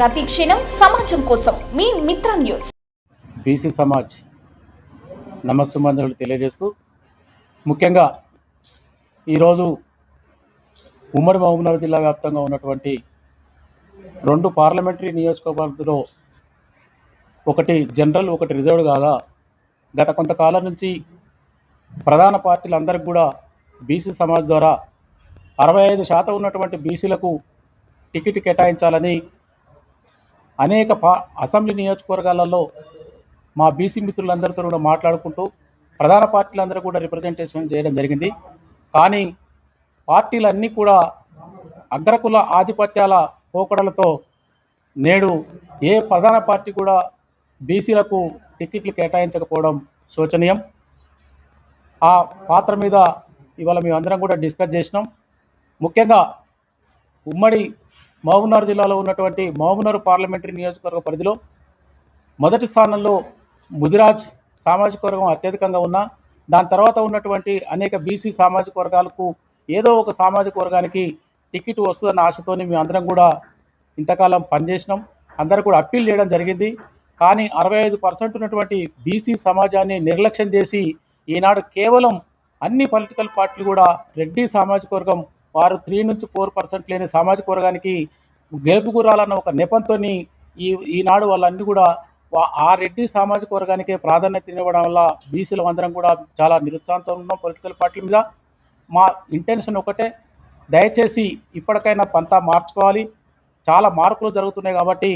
ప్రతి క్షణం సమాజం కోసం మీ మిత్ర న్యూస్. బీసీ సమాజ్ నమస్సుమంజలు తెలియజేస్తూ ముఖ్యంగా ఈరోజు ఉమ్మడి మహబూబ్నగర్ జిల్లా వ్యాప్తంగా ఉన్నటువంటి 2 పార్లమెంటరీ నియోజకవర్గాల్లో ఒకటి జనరల్ ఒకటి రిజర్వ్డ్ కాగా గత కొంతకాలం నుంచి ప్రధాన పార్టీలందరికీ కూడా బీసీ సమాజ్ ద్వారా 65% ఉన్నటువంటి బీసీలకు టికెట్ కేటాయించాలని అనేక అసెంబ్లీ నియోజకవర్గాలలో మా బీసీ మిత్రులందరితో కూడా మాట్లాడుకుంటూ ప్రధాన పార్టీలందరూ కూడా రిప్రజెంటేషన్ చేయడం జరిగింది. కానీ పార్టీలన్నీ కూడా అగ్రకుల ఆధిపత్యాల పోకడలతో నేడు ఏ ప్రధాన పార్టీ కూడా బీసీలకు టికెట్లు కేటాయించకపోవడం శోచనీయం. ఆ పాత్ర మీద ఇవాళ మేమందరం కూడా డిస్కస్ చేసినాం. ముఖ్యంగా ఉమ్మడి మహబూబ్నగర్ జిల్లాలో ఉన్నటువంటి మహబూబ్నగర్ పార్లమెంటరీ నియోజకవర్గ పరిధిలో మొదటి స్థానంలో ముదిరాజ్ సామాజిక వర్గం అత్యధికంగా ఉన్నా దాని తర్వాత ఉన్నటువంటి అనేక బీసీ సామాజిక వర్గాలకు ఏదో ఒక సామాజిక వర్గానికి టికెట్ వస్తుందన్న ఆశతోని మేము అందరం కూడా ఇంతకాలం పనిచేసినాం. అందరూ కూడా అప్పీల్ చేయడం జరిగింది. కానీ 65% ఉన్నటువంటి బీసీ సమాజాన్ని నిర్లక్ష్యం చేసి ఈనాడు కేవలం అన్ని పొలిటికల్ పార్టీలు కూడా రెడ్డి సామాజిక వర్గం వారు 3 నుంచి 4% లేని సామాజిక వర్గానికి గెలుపుగురాలన్న ఒక నెపంతో ఈనాడు వాళ్ళన్నీ కూడా ఆ రెడ్డి సామాజిక వర్గానికే ప్రాధాన్యత ఇవ్వడం వల్ల బీసీలు అందరం కూడా చాలా నిరుత్సాహంతో ఉన్నాం. పొలిటికల్ పార్టీల మీద మా ఇంటెన్షన్ ఒకటే, దయచేసి ఇప్పటికైనా పంతా మార్చుకోవాలి. చాలా మార్పులు జరుగుతున్నాయి కాబట్టి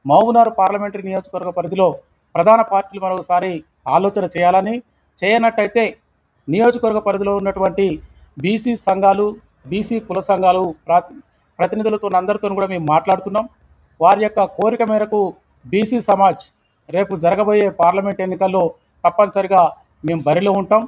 మహబూబ్నగర్ పార్లమెంటరీ నియోజకవర్గ పరిధిలో ప్రధాన పార్టీలు మరొకసారి ఆలోచన చేయాలని, చేయనట్టయితే నియోజకవర్గ పరిధిలో ఉన్నటువంటి బీసీ సంఘాలు బీసీ కుల సంఘాలు ప్రతినిధులతో అందరితో కూడా మేము మాట్లాడుతున్నాం. వారి యొక్క కోరిక మేరకు బీసీ సమాజ్ రేపు జరగబోయే పార్లమెంట్ ఎన్నికల్లో తప్పనిసరిగా మేము బరిలో ఉంటాం.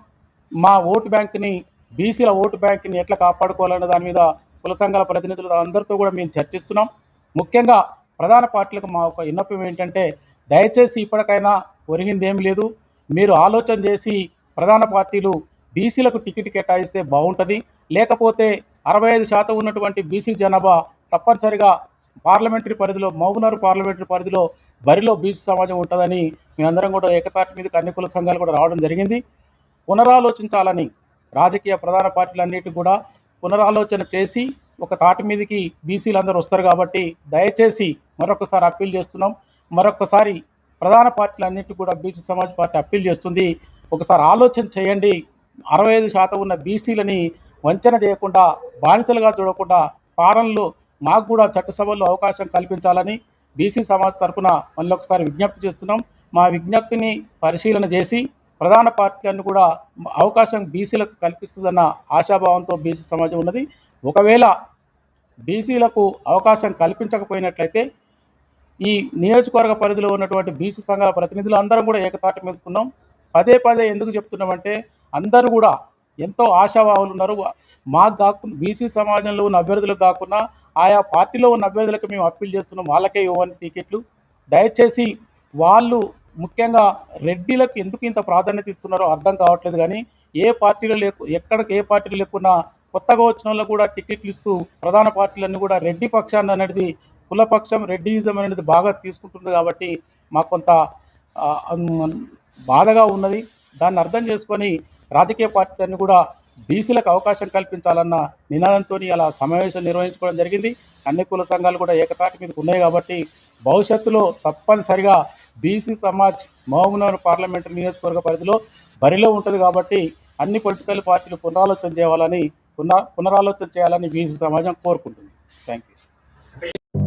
మా ఓటు బ్యాంక్ని బీసీల ఓటు బ్యాంక్ని ఎట్లా కాపాడుకోవాలనే దాని మీద కుల సంఘాల ప్రతినిధులు అందరితో కూడా మేము చర్చిస్తున్నాం. ముఖ్యంగా ప్రధాన పార్టీలకు మా ఒక విన్నపం ఏంటంటే, దయచేసి ఇప్పటికైనా ఒరిగిందేం లేదు, మీరు ఆలోచన చేసి ప్రధాన పార్టీలు బీసీలకు టికెట్ కేటాయిస్తే బాగుంటుంది. లేకపోతే 65% ఉన్నటువంటి బీసీ జనాభా తప్పనిసరిగా పార్లమెంటరీ పరిధిలో మహబూబ్నగర్ పార్లమెంటరీ పరిధిలో బరిలో బీసీ సమాజం ఉంటుందని మేమందరం కూడా ఏకతాటి మీదకి అన్ని కుల సంఘాలు కూడా రావడం జరిగింది. పునరాలోచించాలని రాజకీయ ప్రధాన పార్టీలన్నిటి కూడా పునరాలోచన చేసి ఒక తాటి మీదకి బీసీలు అందరూ వస్తారు కాబట్టి దయచేసి మరొకసారి అప్పీల్ చేస్తున్నాం. మరొకసారి ప్రధాన పార్టీలన్నిటి కూడా బీసీ సమాజ్ పార్టీ అప్పీల్ చేస్తుంది, ఒకసారి ఆలోచన చేయండి. 65% ఉన్న బీసీలని వంచన చేయకుండా బానిసలుగా చూడకుండా పాలనలో మాకు కూడా చట్టసభల్లో అవకాశం కల్పించాలని బీసీ సమాజ్ తరఫున మళ్ళీ ఒకసారి విజ్ఞప్తి చేస్తున్నాం. మా విజ్ఞప్తిని పరిశీలన చేసి ప్రధాన పార్టీలను కూడా అవకాశం బీసీలకు కల్పిస్తుందన్న ఆశాభావంతో బీసీ సమాజం ఉన్నది. ఒకవేళ బీసీలకు అవకాశం కల్పించకపోయినట్లయితే ఈ నియోజకవర్గ పరిధిలో ఉన్నటువంటి బీసీ సంఘాల ప్రతినిధులు అందరం కూడా ఏకతాటి మీదకున్నాం. పదే ఎందుకు చెప్తున్నామంటే, అందరూ కూడా ఎంతో ఆశావాహులు ఉన్నారు. మాకు కాకుండా బీసీ సమాజంలో ఉన్న అభ్యర్థులకు కాకుండా ఆయా పార్టీలో ఉన్న అభ్యర్థులకు మేము అప్పీల్ చేస్తున్నాం, వాళ్ళకే ఇవ్వని టికెట్లు. దయచేసి వాళ్ళు ముఖ్యంగా రెడ్డిలకు ఎందుకు ఇంత ప్రాధాన్యత ఇస్తున్నారో అర్థం కావట్లేదు. కానీ ఏ పార్టీలో ఏ పార్టీలు లేకున్నా కొత్తగా వచ్చిన వాళ్ళకు కూడా టికెట్లు ఇస్తూ ప్రధాన పార్టీలన్నీ కూడా రెడ్డి పక్షాన్ని అనేది కులపక్షం రెడ్డియిజం అనేది బాగా తీసుకుంటుంది. కాబట్టి మాకు కొంత బాధగా ఉన్నది. దాన్ని అర్థం చేసుకొని రాజకీయ పార్టీలన్నీ కూడా బీసీలకు అవకాశం కల్పించాలన్న నినాదంతో అలా సమావేశం నిర్వహించుకోవడం జరిగింది. అన్ని కుల సంఘాలు కూడా ఏకతాటి మీదకి ఉన్నాయి కాబట్టి భవిష్యత్తులో తప్పనిసరిగా బీసీ సమాజ్ మహబూబ్నగర్ పార్లమెంటరీ నియోజకవర్గ పరిధిలో బరిలో ఉంటుంది. కాబట్టి అన్ని పొలిటికల్ పార్టీలు పునరాలోచన చేయాలని బీసీ సమాజం కోరుకుంటుంది. Thank you.